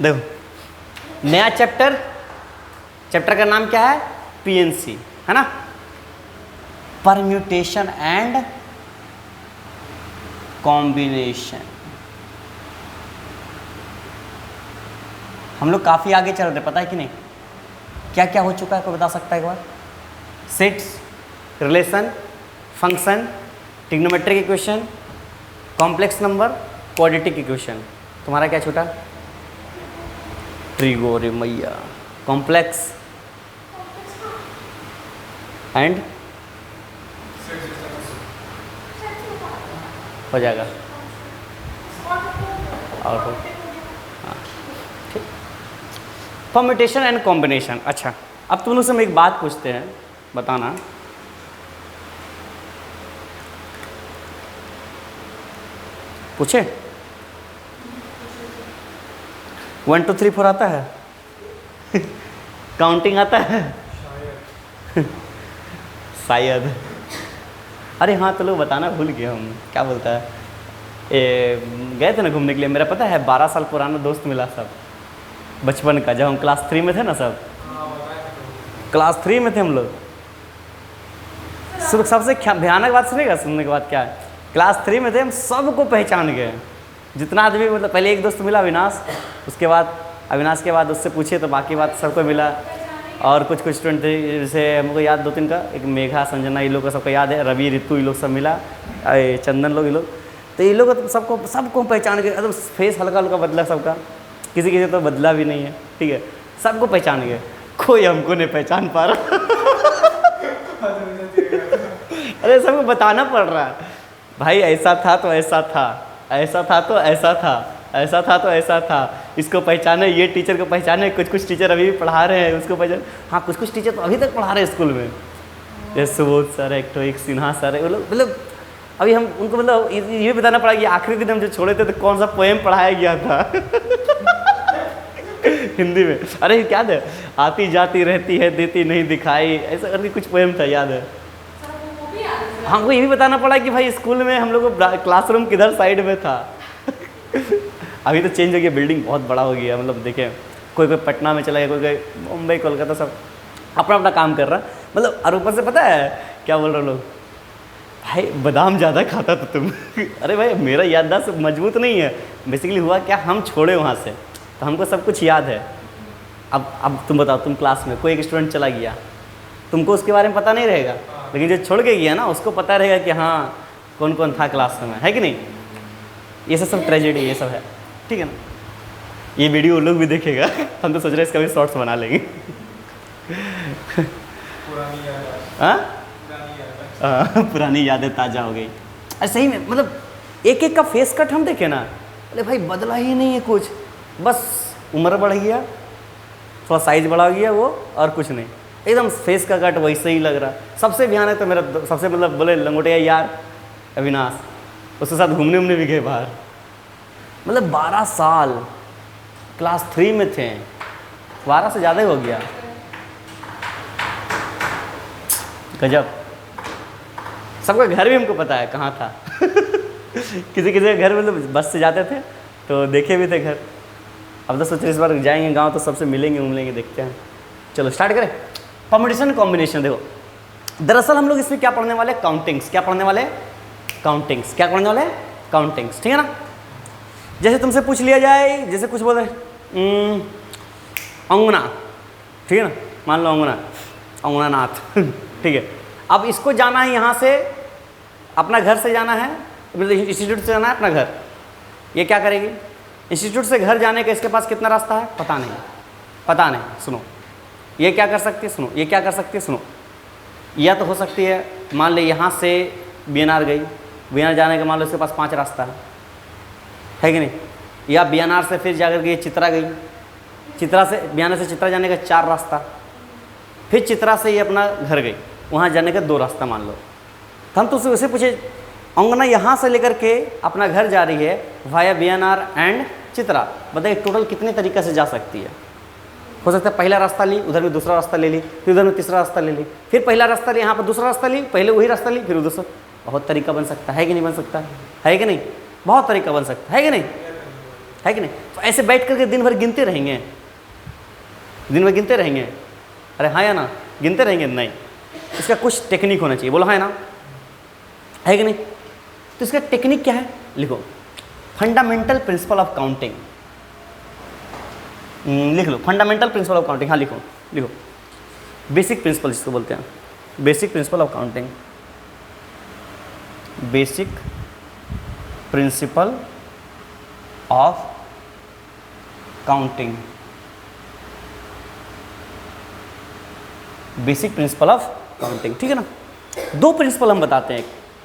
देखो नया chapter, chapter का नाम क्या है? पीएनसी, है ना, परम्यूटेशन एंड कॉम्बिनेशन। हम लोग काफ़ी आगे चल रहे, पता है कि नहीं? क्या क्या हो चुका है, कोई बता सकता है एक बार? Sets, relation, function, trigonometric equation, complex number, quadratic equation. तुम्हारा क्या छूटा? ट्रिगोनोमेट्री, कॉम्प्लेक्स एंड हो जाएगा और हो, हाँ ठीक, परम्यूटेशन एंड कॉम्बिनेशन। अच्छा, अब तुम लोग से हम एक बात पूछते हैं, बताना पूछे? 1 2 3 4 आता है? काउंटिंग आता है? शायद। अरे हाँ, तो लोग बताना भूल गए हम, क्या बोलता है, गए थे ना घूमने के लिए, मेरा पता है 12 साल पुराना दोस्त मिला सब बचपन का, जब हम क्लास 3 में थे ना, सब क्लास 3 में थे हम लोग। सबसे भयानक बात सुनेगा, सुनने के बाद क्या है, क्लास 3 में थे हम, सबको पहचान गए, जितना आदमी, मतलब पहले एक दोस्त मिला अविनाश, उसके बाद अविनाश के बाद उससे पूछे तो बाकी बात सबको मिला, और कुछ स्टूडेंट थे, जैसे हमको याद 2-3 का, एक मेघा, संजना, ये लोग का सबको याद है, रवि, ऋतु, ये लोग सब मिला, चंदन लोग, ये लोग, तो ये लोग सबको पहचान गए, एकदम फेस हल्का हल्का बदला सबका, किसी किसी तो बदला भी नहीं है, ठीक है, सबको पहचान गए, कोई हमको नहीं पहचान पा रहा। अरे सबको बताना पड़ रहा है भाई, ऐसा था तो ऐसा था, ऐसा था तो ऐसा था, ऐसा था तो ऐसा था, इसको पहचाने, ये टीचर को पहचाने, कुछ टीचर अभी भी पढ़ा रहे हैं उसको पहचाने, हाँ कुछ टीचर तो अभी तक पढ़ा रहे हैं स्कूल में, जैसे सुबोध सर, एक सिन्हा सर है, वो लोग, मतलब अभी हम उनको, मतलब ये बताना पड़ा कि आखिरी दिन हम जो छोड़े थे तो कौन सा पोएम पढ़ाया गया था। हिंदी में, अरे क्या है, आती जाती रहती है देती नहीं दिखाई, ऐसा करके कुछ पोएम था, याद है? हमको ये भी बताना पड़ा कि भाई स्कूल में हम लोग को क्लासरूम किधर साइड में था। अभी तो चेंज हो गया, बिल्डिंग बहुत बड़ा हो गया, मतलब देखें, कोई पटना में चला गया, कोई मुंबई, कोलकाता, सब अपना अपना काम कर रहा, मतलब। और ऊपर से पता है क्या बोल रहे लोग, भाई बादाम ज़्यादा खाता था तुम। अरे भाई मेरा याददाश्त मजबूत नहीं है, बेसिकली हुआ क्या, हम छोड़े वहाँ से तो हमको सब कुछ याद है। अब तुम बताओ, तुम क्लास में कोई एक स्टूडेंट चला गया, तुमको उसके बारे में पता नहीं रहेगा, लेकिन जो छोड़ के गया ना उसको पता रहेगा कि हाँ कौन कौन था क्लास में, है कि नहीं? ये सब ट्रेजेडी, ये सब है, ठीक है ना? ये वीडियो लोग भी देखेगा। हम तो सोच रहे हैं इसका भी शॉर्ट्स बना लेंगे। पुरानी यादें ताज़ा हो गई। अरे सही में, मतलब एक एक का फेस कट हम देखे ना, अरे भाई बदला ही नहीं है कुछ, बस उम्र बढ़ गया, थोड़ा साइज बढ़ा गया वो, और कुछ नहीं, एकदम फेस का कट वैसे ही लग रहा। सबसे भयानक तो मेरा सबसे, मतलब बोले लंगोटिया यार अविनाश, उसके साथ घूमने उमने भी गए बाहर, मतलब 12 साल, क्लास 3 में थे, 12 से ज़्यादा ही हो गया, गजब। सबका घर भी हमको पता है कहाँ था। किसी किसी के घर मतलब बस से जाते थे तो देखे भी थे घर। अब तो सोच रहे इस बार जाएंगे गांव तो सबसे मिलेंगे उमलेंगे, देखते हैं। चलो स्टार्ट करें। Permutation combination. देखो दरअसल हम लोग इसमें क्या पढ़ने वाले, काउंटिंग्स। क्या पढ़ने वाले? काउंटिंग्स। क्या पढ़ने वाले? काउंटिंग्स, ठीक है ना। जैसे तुमसे पूछ लिया जाए, जैसे कुछ बोले अंगना, ठीक है ना, मान लो अंगना, अंगना नाथ। ठीक है, अब इसको जाना है यहाँ से, अपना घर से जाना है, मतलब इंस्टीट्यूट से जाना है अपना घर। ये क्या करेगी? इंस्टीट्यूट से घर जाने का इसके पास कितना रास्ता है पता नहीं, पता नहीं। सुनो, ये क्या कर सकती है, सुनो, ये क्या कर सकती है, सुनो, या तो हो सकती है मान लो यहाँ से बीएनआर गई, बीएनआर जाने का मान लो इसके पास 5 रास्ता है कि नहीं, या बीएनआर से फिर जाकर के चित्रा गई, चित्रा से बीएनआर से चित्रा जाने का 4 रास्ता, फिर चित्रा से ये अपना घर गई, वहाँ जाने का 2 रास्ता मान लो। तो हम तो उससे पूछे अंगना यहाँ से लेकर के अपना घर जा रही है वाया बीएनआर एंड चित्रा, बताइए टोटल कितने तरीक़े से जा सकती है? हो सकता है पहला रास्ता ली, उधर में दूसरा रास्ता ले ली, फिर उधर में तीसरा रास्ता ले ली, फिर पहला रास्ता ली, यहाँ पर दूसरा रास्ता ली, पहले वही रास्ता ली, फिर उधर से। बहुत तरीका बन सकता है कि नहीं बन सकता है कि नहीं? बहुत तरीका बन सकता है कि नहीं? है कि नहीं? तो ऐसे बैठ करके दिन भर गिनते रहेंगे, दिन भर गिनते रहेंगे, अरे हाँ या ना, गिनते रहेंगे? नहीं, इसका कुछ टेक्निक होना चाहिए, बोलो हाँ या ना, है कि नहीं? तो इसका टेक्निक क्या है, लिखो, फंडामेंटल प्रिंसिपल ऑफ काउंटिंग, लिख लो, फंडामेंटल प्रिंसिपल ऑफ काउंटिंग, हाँ लिखो, लिखो, बेसिक प्रिंसिपल जिसको बोलते हैं, basic principle of counting, basic principle of counting, basic principle of counting, ठीक है ना? दो प्रिंसिपल हम बताते हैं,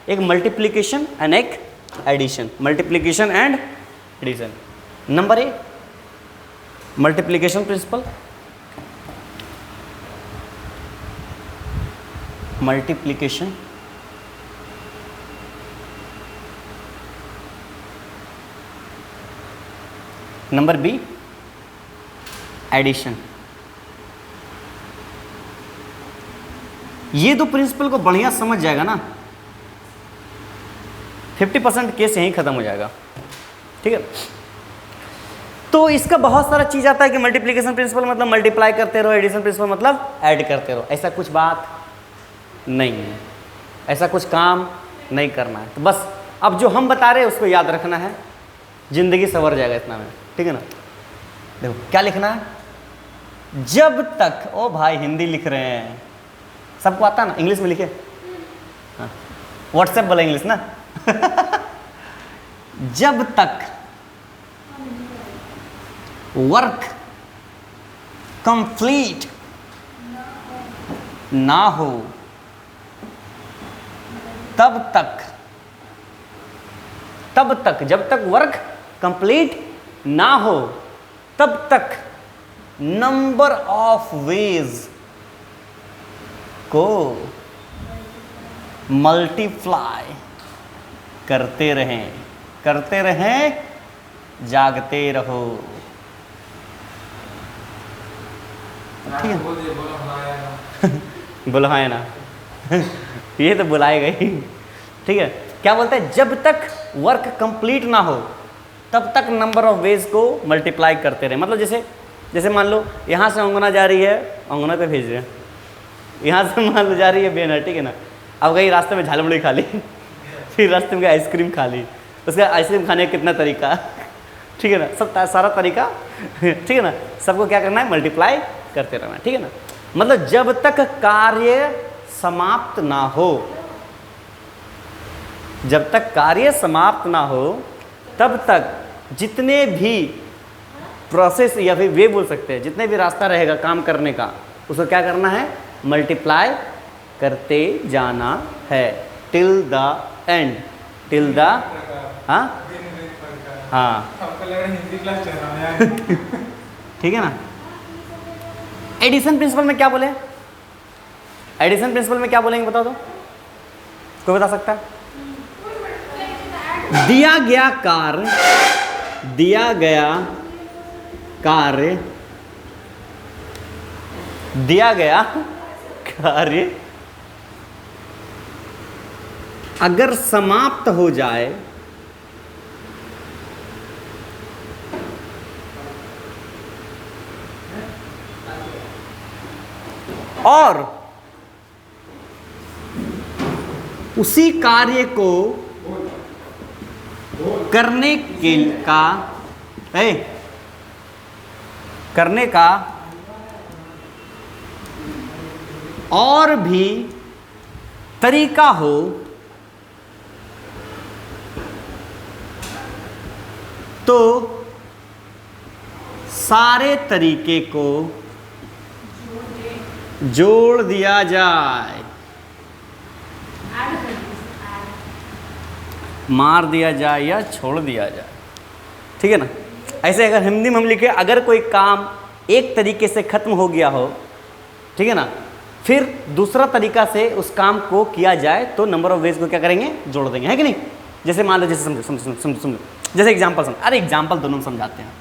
एक मल्टीप्लिकेशन एंड एक addition, multiplication and addition. Number A, multiplication principle, multiplication, number B addition. ये दो प्रिंसिपल को बढ़िया समझ जाएगा ना, 50% केस यहीं खत्म हो जाएगा, ठीक है? तो इसका बहुत सारा चीज आता है कि मल्टीप्लिकेशन प्रिंसिपल मतलब मल्टीप्लाई करते रहो, एडिशन प्रिंसिपल मतलब ऐड करते रहो, ऐसा कुछ बात नहीं है, ऐसा कुछ काम नहीं करना है। तो बस अब जो हम बता रहे हैं उसको याद रखना है, जिंदगी संवर जाएगा इतना में, ठीक है ना? देखो क्या लिखना है, जब तक, ओ भाई हिंदी लिख रहे हैं, सबको आता ना, इंग्लिश में लिखे, हाँ व्हाट्सएप वाला इंग्लिश ना जब तक वर्क कंप्लीट ना हो तब तक, जब तक वर्क कंप्लीट ना हो तब तक नंबर ऑफ वेज को मल्टीप्लाई करते रहें, जागते रहो, ठीक है? बुलाए ना ये तो बुलाएगा ही, ठीक है? क्या बोलते हैं, जब तक वर्क कंप्लीट ना हो तब तक नंबर ऑफ वेज को मल्टीप्लाई करते रहे। मतलब जैसे मान लो यहाँ से अंगना जा रही है, अंगना पे भेज रहे हैं, यहाँ से मान लो जा रही है बेनर, ठीक है ना? अब गई रास्ते में झालमुड़ी खा ली फिर रास्ते में आइसक्रीम खा ली, उसका आइसक्रीम खाने का कितना तरीका, ठीक है ना? सब सारा तरीका ठीक है ना? सबको क्या करना है, मल्टीप्लाई करते रहना, ठीक है ना? मतलब जब तक कार्य समाप्त ना हो, जब तक कार्य समाप्त ना हो तब तक जितने भी प्रोसेस या फिर वे बोल सकते हैं, जितने भी रास्ता रहेगा काम करने का, उसको क्या करना है, मल्टीप्लाई करते जाना है, till the end, till the, हाँ हाँ ठीक है ना? एडिशन प्रिंसिपल में क्या बोले, एडिशन प्रिंसिपल में क्या बोलेंगे बताओ तो, कोई बता सकता है? दिया गया कार्य अगर समाप्त हो जाए और उसी कार्य को करने का और भी तरीका हो तो सारे तरीके को जोड़ दिया जाए, मार दिया जाए या छोड़ दिया जाए, ठीक है ना? ऐसे अगर हिंदी में हम लिखे, अगर कोई काम एक तरीके से खत्म हो गया हो, ठीक है ना, फिर दूसरा तरीका से उस काम को किया जाए तो नंबर ऑफ वेज को क्या करेंगे, जोड़ देंगे, है कि नहीं? जैसे मान लो, जैसे समझो, जैसे एग्जाम्पल अरे एग्जाम्पल दोनों समझाते हैं।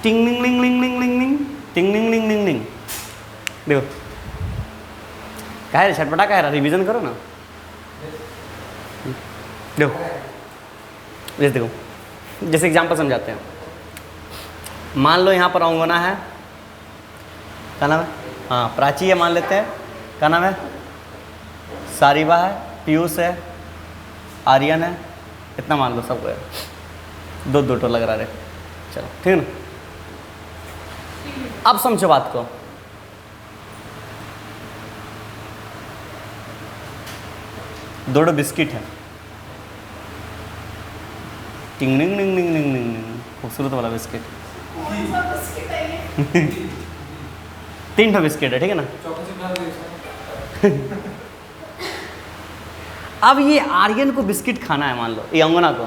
टिंग लिंग लिंग लिंग लिंग लिंग लिंग टिंग लिंग लिंग लिंग लिंग, देखो क्या है, छटपटा क्या है, रिवीजन करो ना। देखो जैसे एग्जाम्पल समझाते हैं। मान लो यहाँ पर अंगना है, क्या नाम है, हाँ प्राची है मान लेते हैं, क्या नाम है, सारिबा है, पीयूष है, आर्यन है, इतना मान लो सबको है, दो दो टो लग रहा है। चलो ठीक है ना। अब समझो बात को, दो बिस्किट है, टिंग टिंग टिंग टिंग टिंग टिंग, खूबसूरत वाला बिस्किट। तीन ठो बिस्किट है, ठीक है ना। अब ये आर्यन को बिस्किट खाना है, मान लो ये अंगना को,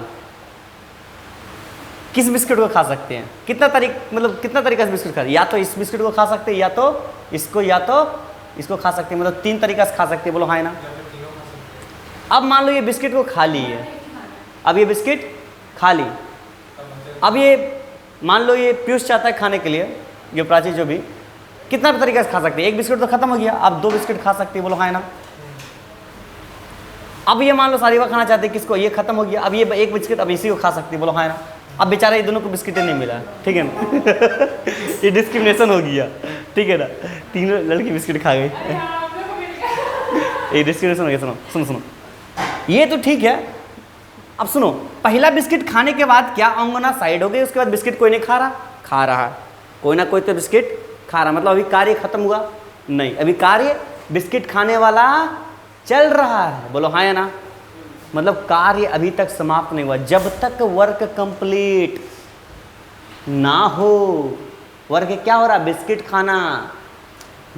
किस बिस्किट को खा सकते हैं, कितना तरीका से बिस्किट खा, या तो इस बिस्किट को खा सकते हैं, या तो इसको खा सकते हैं, मतलब तीन तरीका से खा सकते हैं, बोलो हाँ है ना। अब मान लो ये बिस्किट को खा ली है, अब ये बिस्किट खा ली, अब ये मान लो ये पीयूष चाहता है खाने के लिए, ये प्राची जो भी, कितना तरीका से खा सकते हैं, एक बिस्किट तो खत्म हो गया, अब दो बिस्किट खा सकते हैं, बोलो हाँ है ना। अब ये मान लो सारिबा खाना चाहते हैं, किसको, ये खत्म हो गया, अब ये एक बिस्किट अब इसी को खा सकती है, बोलो हाँ है ना। अब बेचारा ये दोनों को बिस्किट नहीं मिला, ठीक है ना। ये डिस्क्रिमिनेशन हो गया, ठीक है ना, तीनों लड़की बिस्किट खा गई, ये डिस्क्रिमिनेशन हो गया। सुनो सुनो, ये तो ठीक है। अब सुनो, पहला बिस्किट खाने के बाद क्या अंगना साइड हो गई, उसके बाद बिस्किट कोई नहीं खा रहा है, कोई ना कोई तो बिस्किट खा रहा, मतलब अभी कार्य खत्म हुआ नहीं, अभी कार्य बिस्किट खाने वाला चल रहा है, बोलो हाँ या ना। मतलब कार्य अभी तक समाप्त नहीं हुआ, जब तक वर्क कंप्लीट ना हो। वर्क क्या हो रहा, बिस्किट खाना,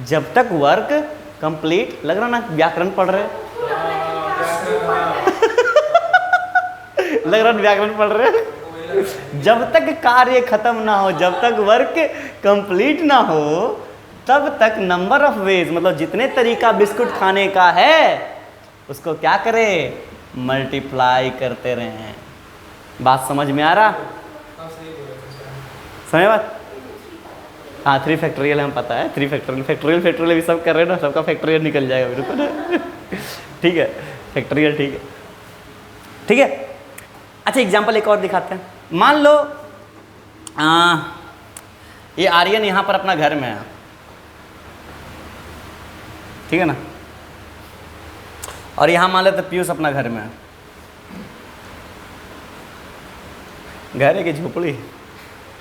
जब तक वर्क कंप्लीट, लग रहा ना व्याकरण पढ़ रहे, लग रहा व्याकरण पढ़ रहे। जब तक कार्य खत्म ना हो, जब तक वर्क कंप्लीट ना हो, तब तक नंबर ऑफ वेज, मतलब जितने तरीका बिस्कुट खाने का है उसको क्या करें, मल्टीप्लाई करते रहें। बात समझ में आ रहा, समझ बात। हाँ 3 फैक्टोरियल हम पता है, 3 फैक्टोरियल भी सब कर रहे हैं ना, सबका फैक्टोरियल निकल जाएगा मेरे को ना। ठीक है, फैक्टोरियल ठीक है। अच्छा एग्जाम्पल एक और दिखाते हैं। मान लो ये आर्यन यहाँ पर अपना घर में है, ठीक है ना, और यहाँ मान लेते पीयूष अपना घर में है, घर है कि झोपड़ी,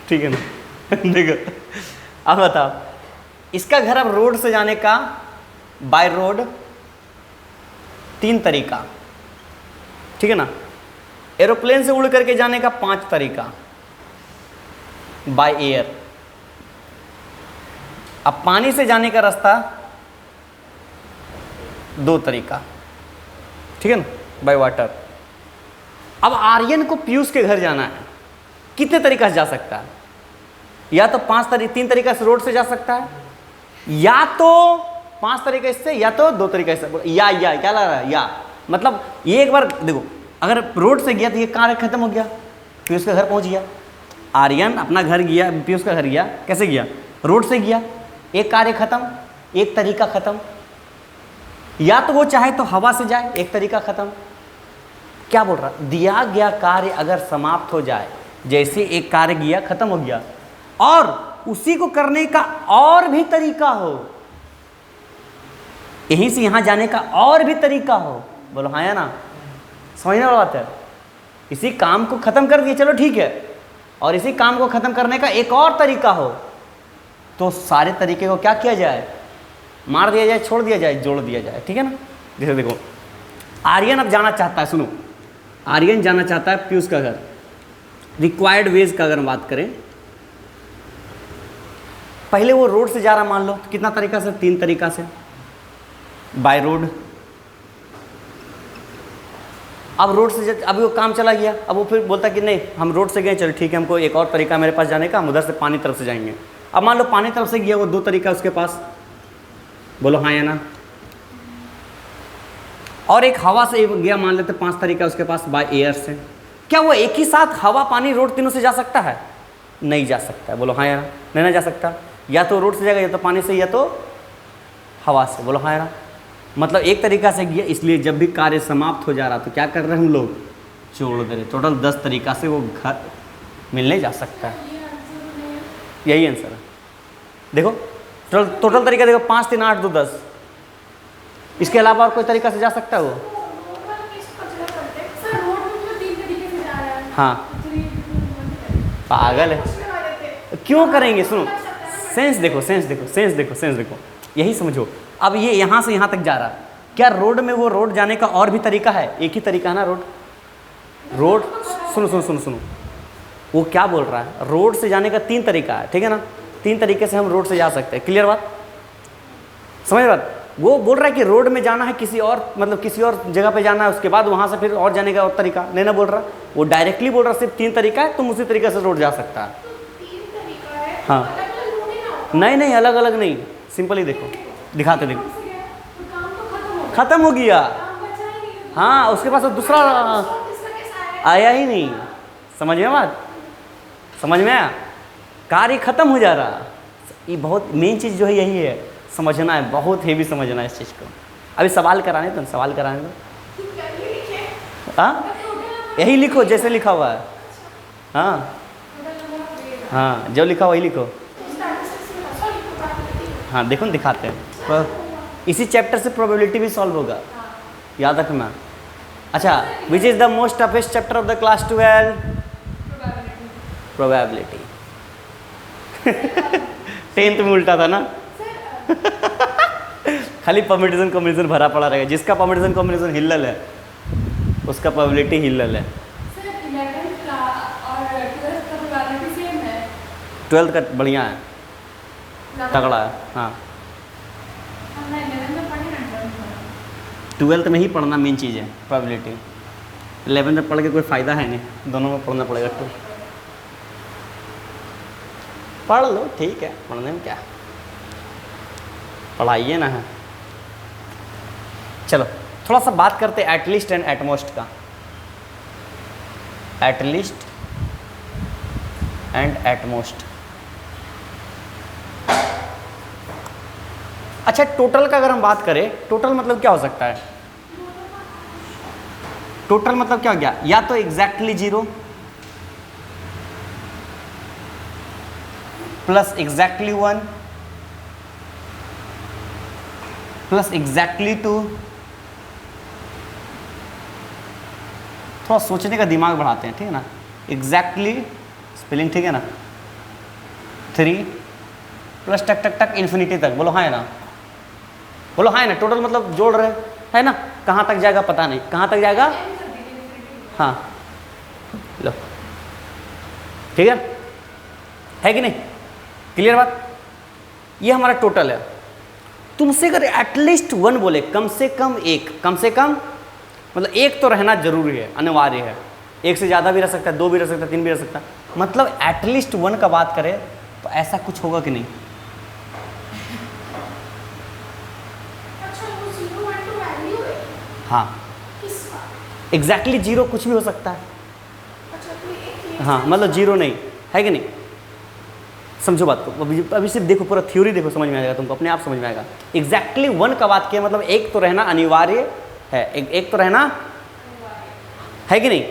ठीक है ना। देखो अब बताओ, इसका घर अब रोड से जाने का, बाय रोड 3 तरीका, ठीक है ना, एरोप्लेन से उड़ करके जाने का 5 तरीका, बाय एयर, अब पानी से जाने का रास्ता 2 तरीका, ठीक है ना, बाय वाटर। अब आर्यन को पीयूष के घर जाना है, कितने तरीका से जा सकता है, या तो 3 तरीका से रोड से जा सकता है, या तो 5 तरीका इससे, या तो 2 तरीका से, या क्या लग रहा है, या मतलब ये एक बार देखो, अगर रोड से गया तो ये कार्य खत्म हो गया, पीयूष का घर पहुंच गया, आर्यन अपना घर गया, पीयूष का घर गया, कैसे गया, रोड से गया, एक कार्य खत्म, एक तरीका खत्म। या तो वो चाहे तो हवा से जाए, एक तरीका खत्म। क्या बोल रहा, दिया गया कार्य अगर समाप्त हो जाए, जैसे एक कार्य गया खत्म हो गया, और उसी को करने का और भी तरीका हो, यहीं से यहां जाने का और भी तरीका हो, बोलो हाँ या ना। समझने वाली बात है, इसी काम को खत्म कर दिए, चलो ठीक है, और इसी काम को खत्म करने का एक और तरीका हो, तो सारे तरीके को क्या किया जाए, मार दिया जाए, छोड़ दिया जाए, जोड़ दिया जाए, ठीक है ना। जैसे देखो आर्यन अब जाना चाहता है, सुनो, आर्यन जाना चाहता है पीयूष का घर, रिक्वायर्ड वेज का अगर हम बात करें, पहले वो रोड से जा रहा, मान लो तो कितना तरीका से, 3 तरीका से, बाय रोड। अब रोड से अब वो काम चला गया, अब वो फिर बोलता कि नहीं हम रोड से गए, चलो ठीक है, हमको एक और तरीका मेरे पास जाने का, हम उधर से पानी तरफ से जाएंगे। अब मान लो पानी तरफ से गया, वो 2 तरीका उसके पास, बोलो हाँ या ना। और एक हवा से गया, मान लेते 5 तरीका उसके पास, बाय एयर से। क्या वो एक ही साथ हवा पानी रोड तीनों से जा सकता है, नहीं जा सकता है, बोलो हाँ या ना। नहीं ना जा सकता, या तो रोड से जाएगा, या तो पानी से, या तो हवा से, बोलो हाँ या ना। मतलब एक तरीका से गया, इसलिए जब भी कार्य समाप्त हो जा रहा तो क्या कर रहे हैं हम लोग, जोड़ दे रहे। टोटल 10 तरीका से वो घर मिलने जा सकता है, यही आंसर है। देखो टोटल तरीका देखो, 5 3 8 2 10। इसके अलावा और कोई तरीका से जा सकता है वो? हाँ पागल है, क्यों करेंगे? सुनो सेंस देखो, सेंस देखो, सेंस देखो, सेंस देखो, यही समझो। अब ये यहाँ से यहाँ तक जा रहा है, क्या रोड में वो रोड जाने का और भी तरीका है? एक ही तरीका है ना रोड। सुनो सुनो सुनो सुनो, वो क्या बोल रहा है, रोड से जाने का 3 तरीका है, ठीक है ना? 3 तरीके से हम रोड से जा सकते हैं। क्लियर बात, समझ बात? वो बोल रहा है कि रोड में जाना है किसी और, मतलब किसी और जगह पे जाना है, उसके बाद वहाँ से फिर और जाने का और तरीका नहीं ना बोल रहा। वो डायरेक्टली बोल रहा सिर्फ 3 तरीका है, तुम उसी तरीके से रोड जा सकता है। हाँ नहीं नहीं, अलग अलग नहीं, सिंपल ही देखो, दिखाते देखो, खत्म हो गया। हाँ उसके पास दूसरा आया ही नहीं। समझ में बात, समझ में आया? कार्य खत्म हो जा रहा। ये बहुत मेन चीज़ जो है यही है, समझना है, बहुत हेवी समझना है इस चीज़ को। अभी सवाल कराने तो सवाल कराने दो। हाँ यही लिखो जैसे लिखा हुआ है। हाँ हाँ जो लिखा वही लिखो। हाँ देखो दिखाते हैं, इसी चैप्टर से प्रोबेबिलिटी भी सॉल्व होगा, याद रखना। अच्छा, which is the most toughest chapter of the class 12? Probability. 10th में उल्टा था ना। खाली परम्यूटेशन कॉम्बिनेशन भरा पड़ा रहेगा, जिसका परम्यूटेशन कॉम्बिनेशन हिल्लल है उसका प्रोबेबिलिटी हिल्लल है। 12th का बढ़िया है, तगड़ा है। हाँ 12th में ही पढ़ना मेन चीज़ है प्रोबेबिलिटी। 11th में पढ़ के कोई फ़ायदा है नहीं, दोनों में पढ़ना पड़ेगा। तो पढ़ लो, ठीक है, पढ़ने में क्या, पढ़ाइए ना है। चलो थोड़ा सा बात करते हैं एटलीस्ट एंड एटमोस्ट का। At least and at most. अच्छा टोटल का अगर हम बात करें, टोटल मतलब क्या हो सकता है? टोटल मतलब क्या हो गया? या तो exactly 0 plus exactly 1 plus exactly 2। थोड़ा सोचने का दिमाग बढ़ाते हैं, ठीक है ना? एग्जैक्टली स्पेलिंग ठीक है ना? 3 प्लस टक टक टक इन्फिनिटी तक। बोलो हाँ है ना? बोलो हाँ है ना? टोटल मतलब जोड़ रहे है ना? कहाँ तक जाएगा पता नहीं, कहाँ तक जाएगा। हाँ लो ठीक है कि नहीं? क्लियर बात? ये हमारा टोटल है। तुमसे अगर एटलीस्ट 1 बोले, कम से कम एक, कम से कम मतलब एक तो रहना जरूरी है, अनिवार्य है। एक से ज़्यादा भी रह सकता है, 2 भी रह सकता है, 3 भी रह सकता है। मतलब एटलीस्ट 1 का बात करें तो ऐसा कुछ होगा कि नहीं? हाँ एग्जैक्टली 0 कुछ भी हो सकता है। हाँ मतलब 0 नहीं है कि नहीं? समझो बात को, अभी सिर्फ देखो, पूरा थ्योरी देखो, समझ में आएगा तुमको, अपने आप समझ में आएगा। एग्जैक्टली 1 का बात किया मतलब एक तो रहना अनिवार्य है, एक तो रहना है कि नहीं?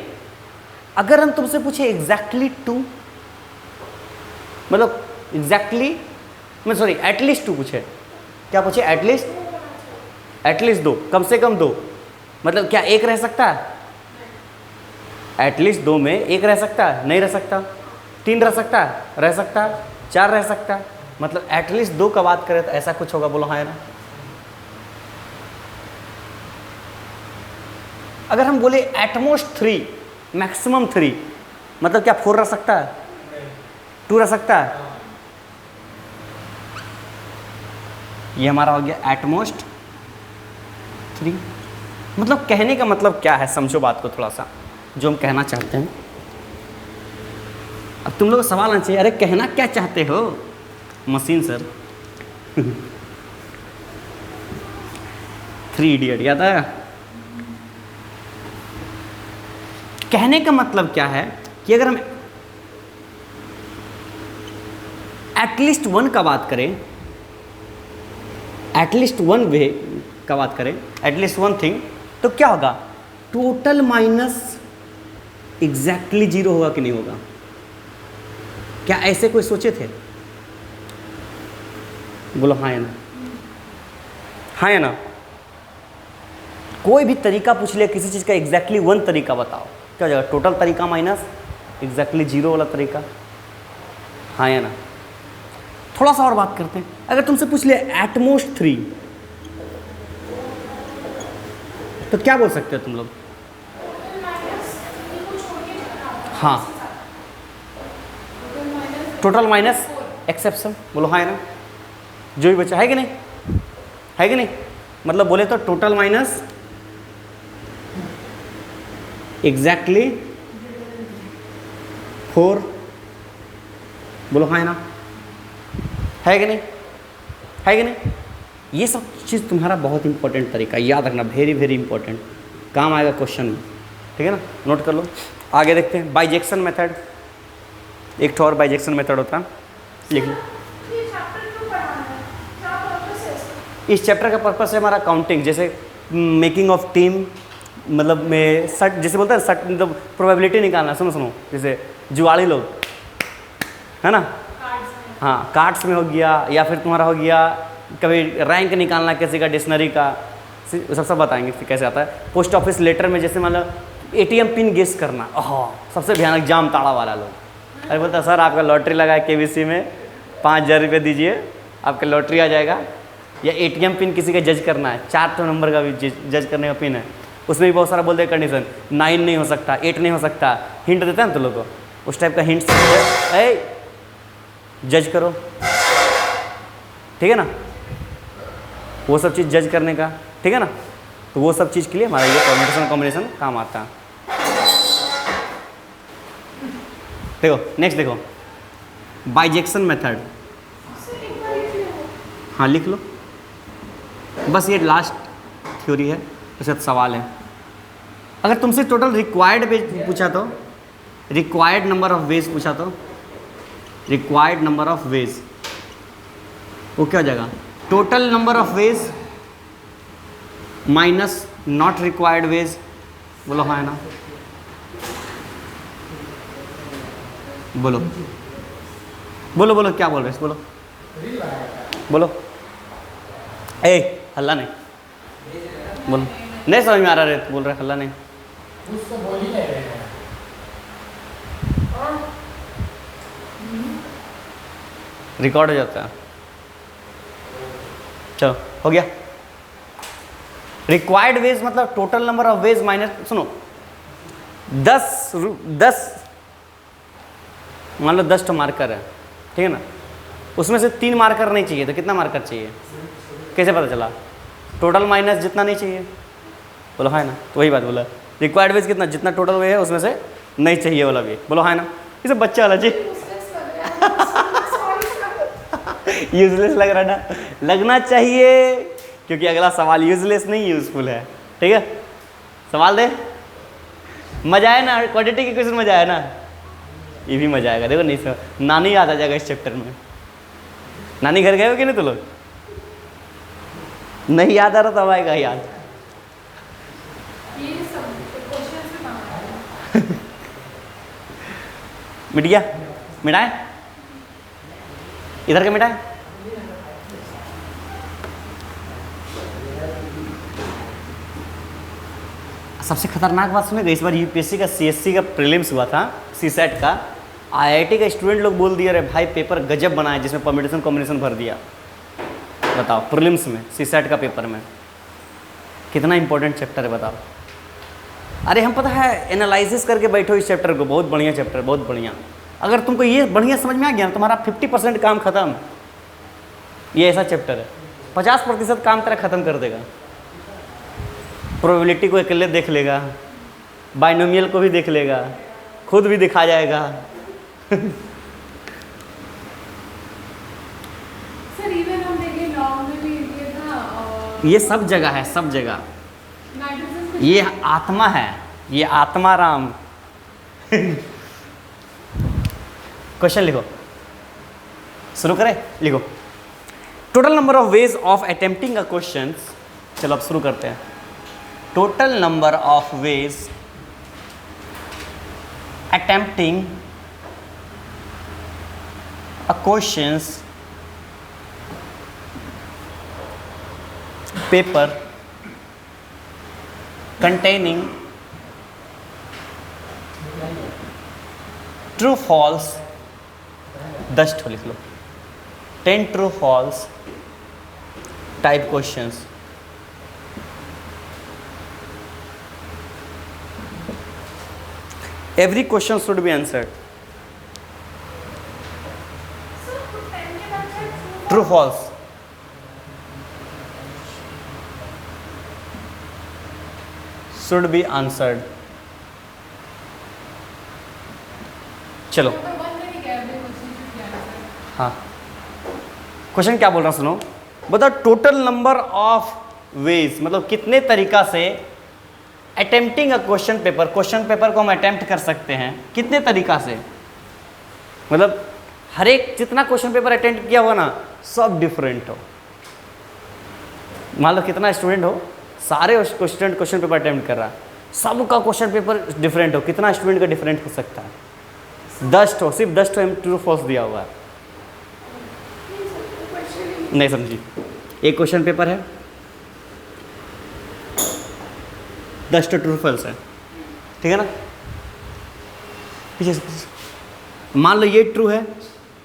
अगर हम तुमसे पूछे एग्जैक्टली 2, मतलब एग्जैक्टली मैं सॉरी एटलीस्ट 2 पूछे, क्या पूछे? एटलीस्ट 2, कम से कम 2, मतलब क्या एक रह सकता है? एटलीस्ट 2 में एक रह सकता है? नहीं रह सकता। 3 रह सकता है? रह सकता है। 4 रह सकता है। मतलब एटलीस्ट 2 का बात करें तो ऐसा कुछ होगा। बोलो हाँ है ना? अगर हम बोले एटमोस्ट 3, मैक्सिमम 3, मतलब क्या 4 रह सकता है? 2 रह सकता है? ये हमारा हो गया एटमोस्ट 3। मतलब कहने का मतलब क्या है, समझो बात को थोड़ा सा, जो हम कहना चाहते हैं। अब तुम लोग को सवाल आना चाहिए, अरे कहना क्या चाहते हो मशीन सर? 3 इडियट याद आया? कहने का मतलब क्या है कि अगर हम एटलीस्ट 1 का बात करें, एटलीस्ट 1 वे का बात करें, एटलीस्ट 1 थिंग, तो क्या होगा? टोटल माइनस एग्जैक्टली 0 होगा कि नहीं होगा? क्या ऐसे कोई सोचे थे? बोलो हाँ या ना, हाँ या ना। कोई भी तरीका पूछ लिया किसी चीज़ का, एग्जैक्टली वन तरीका बताओ, क्या हो जाएगा? टोटल तरीका माइनस एग्जैक्टली जीरो वाला तरीका, हाँ या ना। थोड़ा सा और बात करते हैं। अगर तुमसे पूछ लिया एटमोस्ट 3, तो क्या बोल सकते हो तुम लोग? हाँ, टोटल माइनस एक्सेप्शन, बोलो हाँ या ना। जो भी बचा है कि नहीं, है कि नहीं? मतलब बोले तो टोटल माइनस एग्जैक्टली 4, बोलो हाँ या ना, है कि नहीं, है कि नहीं? ये सब चीज़ तुम्हारा बहुत इंपॉर्टेंट तरीका, याद रखना, वेरी वेरी इंपॉर्टेंट, काम आएगा क्वेश्चन में, ठीक है ना, नोट कर लो। आगे देखते हैं बाइजेक्शन मेथड, एक तो और बाइजेक्शन मेथड होता है, लिख लो। इस चैप्टर का पर्पस है हमारा काउंटिंग, जैसे मेकिंग ऑफ टीम, मतलब में सट, जैसे बोलते हैं सट, मतलब प्रोबेबिलिटी निकालना। सुनो सुनो, जैसे जुआड़ी लोग है ना, हाँ, कार्ड्स में हो गया, या फिर तुम्हारा हो गया कभी रैंक निकालना किसी का, डिक्शनरी का, सब बताएंगे कैसे आता है। पोस्ट ऑफिस लेटर में जैसे मतलब ATM पिन गेस करना, ओह सबसे भयानक, जाम ताड़ा वाला लोग। अरे बोलता सर आपका लॉटरी लगा है KBC में, 5000 रुपये दीजिए आपका लॉटरी आ जाएगा। या ATM पिन किसी का जज करना है, 4 नंबर का भी जज करने का पिन है, उसमें भी बहुत सारा बोलते हैं कंडीशन, 9 नहीं हो सकता, 8 नहीं हो सकता, हिंट देता है ना तुम लोग को, उस टाइप का हिंट से जज करो, ठीक है ना, वो सब चीज़ जज करने का, ठीक है ना। तो वो सब चीज़ के लिए हमारा ये परम्यूटेशन कॉम्बिनेशन काम आता है। देखो नेक्स्ट, देखो बाइजेक्शन मेथड, हाँ लिख लो, बस ये लास्ट थ्योरी है, इसका सवाल है। अगर तुमसे टोटल रिक्वायर्ड वेज पूछा तो, रिक्वायर्ड नंबर ऑफ वेज पूछा तो, रिक्वायर्ड नंबर ऑफ वेज, वो क्या हो जाएगा? Total number of ways minus not required ways, बोलो हाँ है ना, बोलो बोलो बोलो, क्या बोल रहे बोलो बोलो, हल्ला नहीं, बोलो, नहीं समझ में आ रहा रे, बोल रहे हल्ला नहीं, रिकॉर्ड हो जाता है। चलो हो गया। रिक्वायर्ड वेज मतलब total number of ways minus, सुनो 10 मान लो 10 मार्कर है, ठीक है ना, उसमें से 3 मार्कर नहीं चाहिए, तो कितना मार्कर चाहिए? कैसे पता चला? टोटल माइनस जितना नहीं चाहिए, बोलो हाँ ना, तो वही बात बोला, रिक्वायर्ड वेज कितना, जितना टोटल वे है उसमें से नहीं चाहिए वाला भी, बोलो हाँ ना। ये सब बच्चा वाला जी यूजलेस लग रहा ना, लगना चाहिए, क्योंकि अगला सवाल यूजलेस नहीं यूजफुल है, ठीक है। सवाल दे, मजा आया ना, क्वांटिटी के क्वेश्चन मजा आया ना, ये भी मजा आएगा। देखो नहीं सर, नानी याद आ जाएगा इस चैप्टर में। नानी घर गए हो कि नहीं तो लोग? नहीं याद आ रहा तब आएगा याद। मिट गया, मिटाए इधर का, मिटाए सबसे खतरनाक बात सुनेगा, इस बार UPSC का CSC का प्रीलिम्स हुआ था, CSET का, IIT का स्टूडेंट लोग बोल दिया, अरे भाई पेपर गजब बनाया, जिसमें परम्यूटेशन कॉम्बिनेशन भर दिया। बताओ प्रीलिम्स में, CSET का पेपर में, कितना इंपॉर्टेंट चैप्टर है बताओ। अरे हम पता है एनालिसिस करके बैठो इस चैप्टर को, बहुत बढ़िया चैप्टर, बहुत बढ़िया। अगर तुमको ये बढ़िया समझ में आ गया ना, तुम्हारा 50% काम खत्म। ये ऐसा चैप्टर है 50% काम तेरा खत्म कर देगा। प्रोबेबिलिटी को अकेले देख लेगा, बाइनोमियल को भी देख लेगा, खुद भी दिखा जाएगा सर इवन हम देखें लॉ में भी ये था, ये सब जगह है, सब जगह। ये आत्मा है, ये आत्मा राम क्वेश्चन लिखो, शुरू करें, लिखो total number of ways of attempting a question. चलो अब शुरू करते हैं। Total number of veg attempting a questions paper containing true false 10 ठो लिख लो 10 true false type questions. Every question should be answered. True false. Should be answered. चलो हाँ question क्या बोल रहा हूँ सुनो. बताओ टोटल नंबर ऑफ वेज मतलब कितने तरीका से अटेम्प्टिंग अ क्वेश्चन पेपर को हम अटेम्प्ट कर सकते हैं कितने तरीका से. मतलब हर एक जितना क्वेश्चन पेपर अटेम्प्ट किया होगा ना सब डिफरेंट हो. मान लो कितना स्टूडेंट हो सारे स्टूडेंट क्वेश्चन पेपर अटेम्प्ट कर रहा है सबका क्वेश्चन पेपर डिफरेंट हो. कितना स्टूडेंट का डिफरेंट हो सकता है 10 हो सिर्फ 10 एम ट्रू फॉल्स दिया हुआ है. नहीं समझी. एक क्वेश्चन पेपर है 10 ट्रू फॉल्स है ठीक है ना. पीछे मान लो ये ट्रू है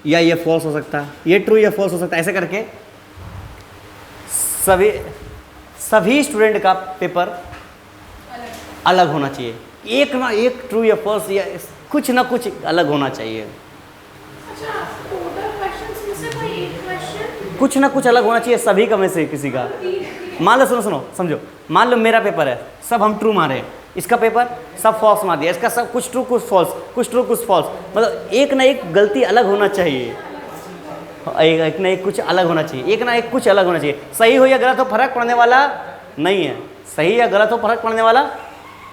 या ये फॉल्स हो सकता है ये ट्रू या फॉल्स हो सकता है. ऐसे करके सभी स्टूडेंट का पेपर अलग होना चाहिए. एक ना एक ट्रू या फॉल्स या कुछ ना कुछ अलग होना चाहिए. अच्छा, टोटल क्वेश्चंस में से कोई एक क्वेश्चन कुछ ना कुछ अलग होना चाहिए सभी का में से किसी का. मान लो सुनो समझो मान लो मेरा पेपर है सब हम ट्रू मारे इसका पेपर सब फॉल्स मार दिया इसका सब कुछ ट्रू कुछ फॉल्स कुछ ट्रू कुछ फॉल्स. मतलब एक ना एक गलती अलग होना चाहिए. एक ना एक कुछ अलग होना चाहिए एक ना एक कुछ अलग होना चाहिए. सही हो या गलत हो फर्क पड़ने वाला नहीं है. सही या गलत हो फर्क पड़ने वाला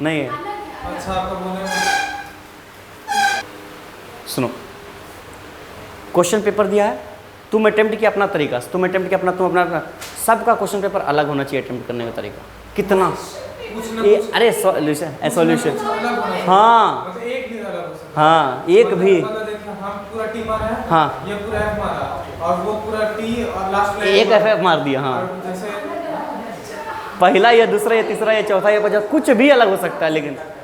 नहीं है. अच्छा आपका बोले सुनो क्वेश्चन पेपर दिया है तुम अटेम्प्ट किया अपना तरीका तुम अटेम्प्ट किया अपना सबका क्वेश्चन पेपर अलग होना चाहिए अटेम्प्ट करने का तरीका. कितना कुछ ना ये कुछ अरे सॉल्यूशन अलग होना चाहिए. हाँ मतलब एक भी अलग हो सकता हाँ एक है. भी मतलब देखिए हम पूरा टी मारा है हाँ ये पूरा एफ मारा और वो पूरा टी और लास्ट में एक एफ मार दिया. हाँ और जैसे पहला या दूसरा या तीसरा या चौथा या पांचवा कुछ भी अलग हो सकता है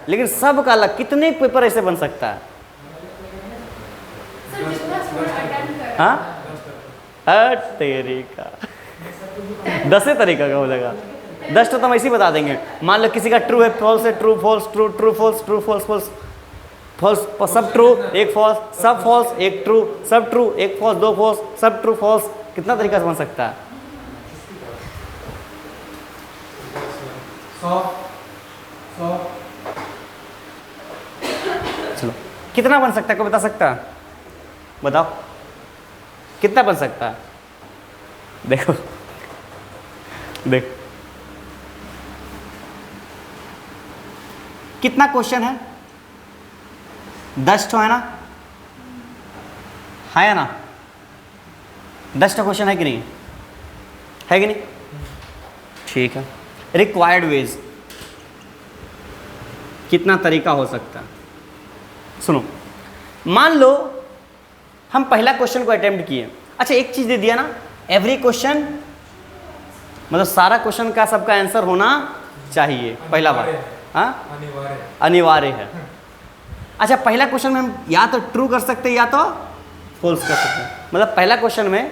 लेकिन सब का अलग. कितने पेपर ऐसे बन सकता है. सर जितना स्टूडेंट अटेम्प्ट कर हाँ तेरी का 10 तरीका का हो जाएगा. 10 तो हम ऐसे ही बता देंगे. मान लो किसी का ट्रू है फॉल्स है true false true true false true false false false सब ट्रू एक फॉल्स सब फॉल्स एक ट्रू सब ट्रू एक फॉल्स दो फॉल्स सब ट्रू फॉल्स. कितना तरीका से बन सकता है. 100 चलो कितना बन सकता है कोई बता सकता है. बताओ कितना बन सकता है. देखो देख कितना क्वेश्चन है 10 है ना है ना 10 क्वेश्चन है कि नहीं है कि नहीं. ठीक है. रिक्वायर्ड वेज कितना तरीका हो सकता है. सुनो मान लो हम पहला क्वेश्चन को अटेम्प्ट किए. अच्छा एक चीज़ दे दिया ना एवरी क्वेश्चन मतलब सारा क्वेश्चन का सबका आंसर होना चाहिए. पहला बात हाँ अनिवार्य है. अच्छा पहला क्वेश्चन में हम या तो ट्रू कर सकते हैं या तो फॉल्स कर सकते हैं. मतलब पहला क्वेश्चन में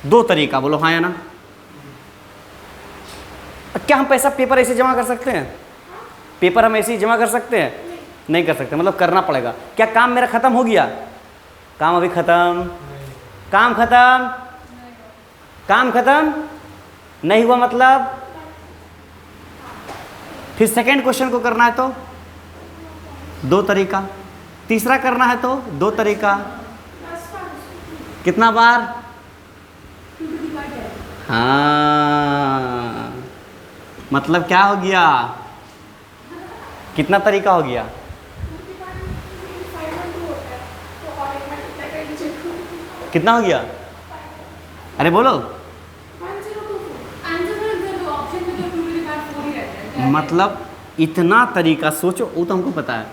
2 तरीका बोलो हाँ या ना. क्या हम पैसा पेपर ऐसे जमा कर सकते हैं. पेपर हम ऐसे ही जमा कर सकते हैं नहीं कर सकते. मतलब करना पड़ेगा. क्या काम मेरा ख़त्म हो गया. काम अभी ख़त्म काम ख़त्म नहीं हुआ. मतलब फिर सेकंड क्वेश्चन को करना है तो 2 तरीका. तीसरा करना है तो 2 तरीका. कितना बार. हाँ मतलब क्या हो गया कितना तरीका हो गया. कितना हो गया अरे बोलो. मतलब इतना तरीका सोचो वो तो हमको पता है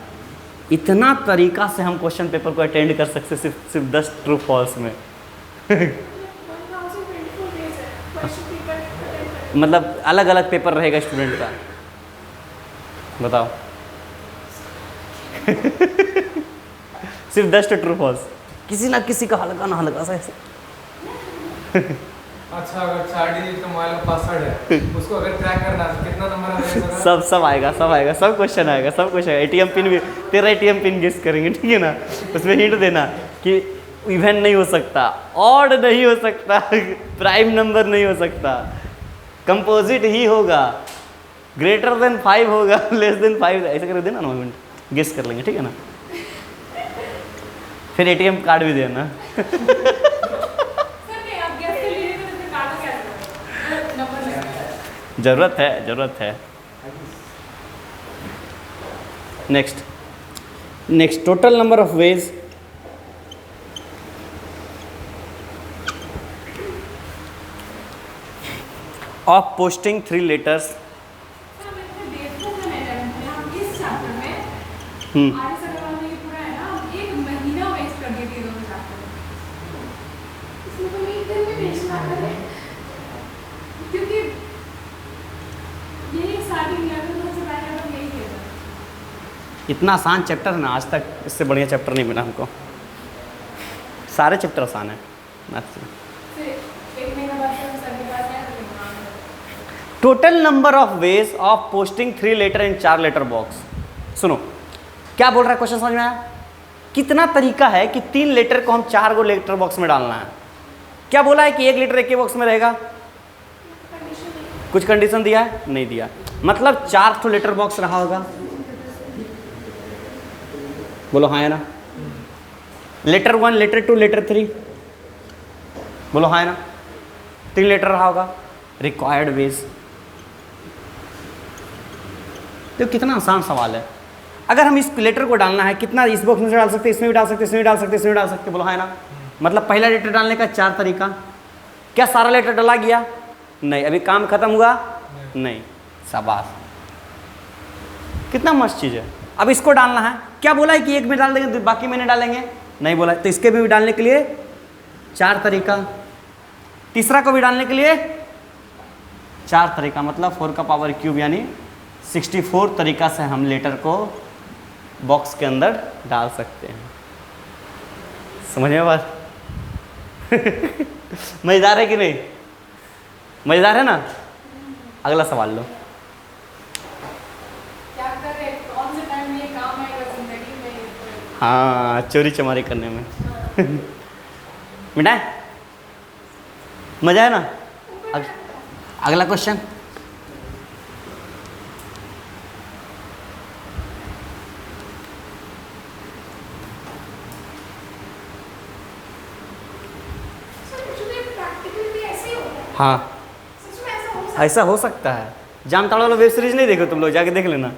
इतना तरीका से हम क्वेश्चन पेपर को अटेंड कर सकते सिर्फ 10 ट्रू फॉल्स में। 1024 days है क्वेश्चन पेपर अटेंड करने। मतलब अलग अलग पेपर रहेगा स्टूडेंट का, बताओ। सिर्फ 10 ट्रू फॉल्स, किसी ना किसी का हल्का ना हल्का सा ऐसे। अच्छा, अगर 4 डिजिट का मोबाइल का पासवर्ड है, उसको अगर क्रैक करना है तो कितना नंबर आएगा? सब आएगा, सब क्वेश्चन आएगा, सब कुछ आएगा। एटीएम पिन भी, तेरा एटीएम पिन गेस करेंगे, ठीक है ना। उसमें हिंट देना कि इवन नहीं हो सकता, ऑड नहीं हो सकता, प्राइम नंबर नहीं हो सकता, कंपोजिट ही होगा, ग्रेटर देन 5 होगा, लेस देन 5, ऐसा कर देना ना, मिनट गेस कर लेंगे, ठीक है ना। फिर एटीएम कार्ड भी देना। सर नहीं, आप गैस के लिए तो इसमें कार्ड क्या नंबर लगेगा। जरूरत है। Next total number of ways of posting 3 letters. Sir मैंने देखो मैंने 11th में हम इस चैप्टर में हम्म, आर्य अग्रवाल में ये पूरा है ना, हम 1 महीना वेस्ट कर देते हैं दोनों चैप्टर में। इसमें तो मैं 1 दिन में भेजना करे, क्योंकि यही स्टार्टिंग किया था, तो सबसे पहले हम यही किया था। इतना आसान चैप्टर है ना, आज तक इससे बढ़िया चैप्टर नहीं मिला हमको। सारे चैप्टर आसान है मैथ्स में। फिर 1 महीना बाद हम सर के पास गए तो दिमाग में total number of ways of posting 3 letter in 4 letter box. सुनो क्या बोल रहा है, क्वेश्चन समझ में आया? कितना तरीका है कि 3 लेटर को हम 4 गो लेटर बॉक्स में डालना है। क्या बोला है कि 1 लेटर एक ही बॉक्स में रहेगा? कंडीशन नहीं। कुछ कंडीशन दिया है? नहीं दिया। मतलब 4 तो लेटर बॉक्स रहा होगा, बोलो हाँ है ना। लेटर 1, लेटर 2, लेटर 3, बोलो हाँ है ना। 3 लेटर रहा होगा। रिक्वायर्ड वेज, तो कितना आसान सवाल है। अगर हम इस लेटर को डालना है, कितना इस बॉक्स में से डाल सकते हैं, इसमें भी डाल सकते हैं, इसमें भी डाल सकते हैं, इसमें भी डाल सकते हैं, बोलो हाँ है ना। मतलब पहला लेटर डालने का 4 तरीका। क्या सारा लेटर डाला गया? नहीं। अभी काम खत्म हुआ? नहीं। शाबाश, कितना मस्त चीज़ है। अब इसको डालना है, क्या बोला है कि 1 में डाल देंगे बाकी में नहीं डालेंगे? नहीं बोला। तो इसके भी डालने के लिए 4 तरीका, तीसरा को भी डालने के लिए 4 तरीका, मतलब 4 का पावर क्यूब यानी 64 तरीका से हम लेटर को बॉक्स के अंदर डाल सकते हैं। समझ में बात? मजेदार है कि नहीं? मजेदार है ना। अगला सवाल लो। क्या करें, कौन से टाइम में ये काम आएगा जिंदगी में? हाँ, चोरी चमारी करने में। मिटा है? मजा है ना। अगला क्वेश्चन। हाँ, सच में ऐसा हो सकता ऐसा हो सकता है। जामताड़ा वाला वेब सीरीज नहीं देखो तुम लोग, जाके देख लेना। है?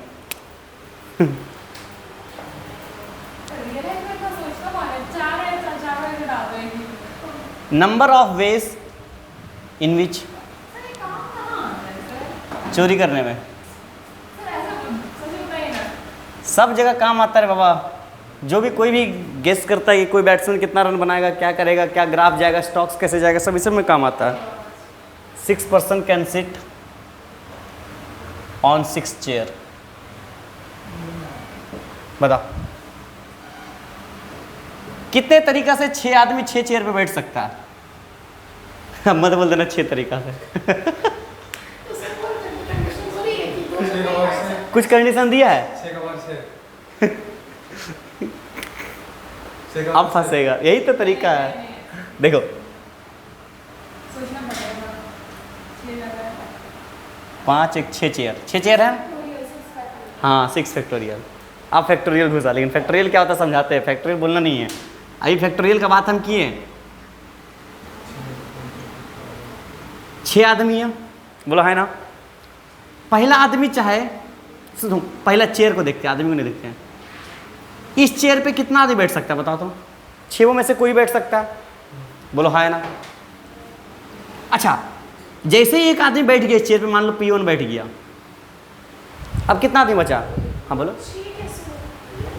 रियल लाइफ में इतना सोचना कौन है? 4 है, 4 वजह डाल दो एक ही। Number of ways in which, sir ये काम कहाँ आता है सर? चोरी करने में सर ऐसा सच में बताइए ना। सब जगह काम आता है बाबा। जो भी कोई भी गेस करता है कि कोई बैट्समैन कितना रन बनाएगा, क्या करेगा, क्या ग्राफ जाएगा, स्टॉक्स कैसे जाएगा, सब इस सब में काम आता है। 6 person can sit on 6 chair. बताओ कितने तरीका से 6 आदमी 6 चेयर पे बैठ सकता है? अब मत बोल देना 6 तरीका से। तो सर कोई कंडीशन थोड़ी है कि 2 6 का पावर 6, कुछ कंडीशन दिया है, 6 का पावर 6, अब फंसेगा। यही तो तरीका है। देखो सोचना पड़ेगा। 6 लगा है। 5 1 6 चेयर, 6 चेयर है। हाँ 6 फैक्टोरियल। अब फैक्टोरियल घुसा, लेकिन फैक्टोरियल क्या होता है समझाते हैं। फैक्टोरियल बोलना नहीं है, अभी फैक्टोरियल का बात हम किए। 6 आदमी है, बोलो है ना। पहला आदमी चाहे, सुनो पहला चेयर को देखते हैं, आदमी को नहीं देखते हैं। इस चेयर पे कितना आदमी बैठ सकता है बताओ तो? 6 में से कोई बैठ सकता है, बोलो है ना। अच्छा, जैसे ही एक आदमी बैठ गया इस चेयर पे, मान लो P1 बैठ गया, अब कितना आदमी बचा? हाँ बोलो। 6 कैसे हो?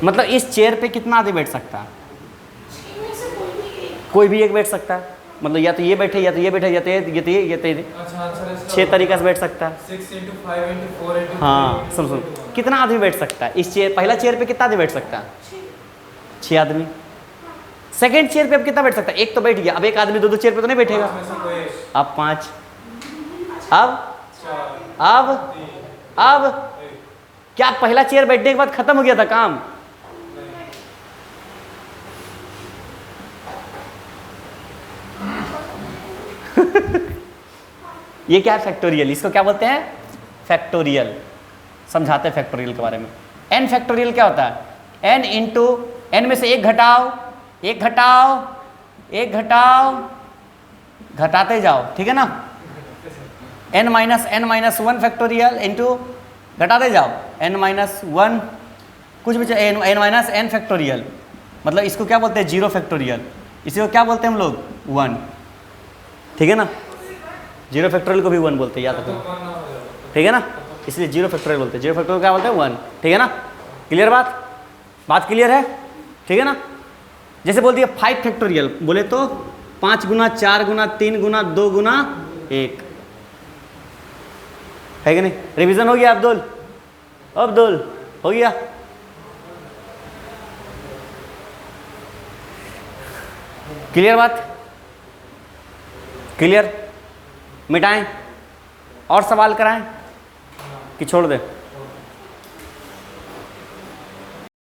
मतलब इस चेयर पे कितना आदमी बैठ सकता है? छह में से कोई भी एक बैठ सकता है। मतलब या तो ये बैठे, या तो ये बैठे, या तो ये अच्छा आंसर है 6 तरीका से बैठ सकता है। 6 × 5 × 4 × 3 हाँ सुन सुन, कितना आदमी बैठ सकता है इस चेयर, पहला चेयर पे कितना आदमी बैठ सकता है? 6 आदमी। सेकंड चेयर पे अब कितना बैठ सकता है? एक तो बैठ गया, अब एक आदमी 2-2 चेयर पे तो नहीं बैठेगा। पांच में से कोई एक, अब 5, अब 4 अब 3 अब 1 क्या पहला चेयर बैठने के बाद खत्म हो गया था काम? ये क्या है? फैक्टोरियल। इसको क्या बोलते हैं? फैक्टोरियल। समझाते हैं फैक्टोरियल के बारे में। n फैक्टोरियल क्या होता है? n इंटू n में से एक घटाओ, एक घटाओ, एक घटाओ, घटाते जाओ, ठीक है ना? n माइनस 1 फैक्टोरियल इंटू घटाते जाओ n माइनस 1 कुछ भी n माइनस n फैक्टोरियल। मतलब इसको क्या बोलते हैं? 0 फैक्टोरियल। इसी को क्या बोलते हैं हम लोग? 1, ठीक है ना? 0 फैक्टोरियल को भी 1 बोलते हैं, याद रखो, ठीक है ना? इसलिए 0 फैक्टोरियल बोलते हैं। 0 फैक्टोरियल क्या बोलते हैं? 1, ठीक है ना? क्लियर बात? बात क्लियर है, ठीक है ना? जैसे बोल दिया 5 फैक्टोरियल, बोले तो 5 गुना 4 गुना 3 गुना 2 गुना 1, है कि नहीं? रिवीजन हो गया अब्दुल? अब्दुल हो गया? क्लियर बात? क्लियर? मिटाएं और सवाल कराएं कि छोड़ दें?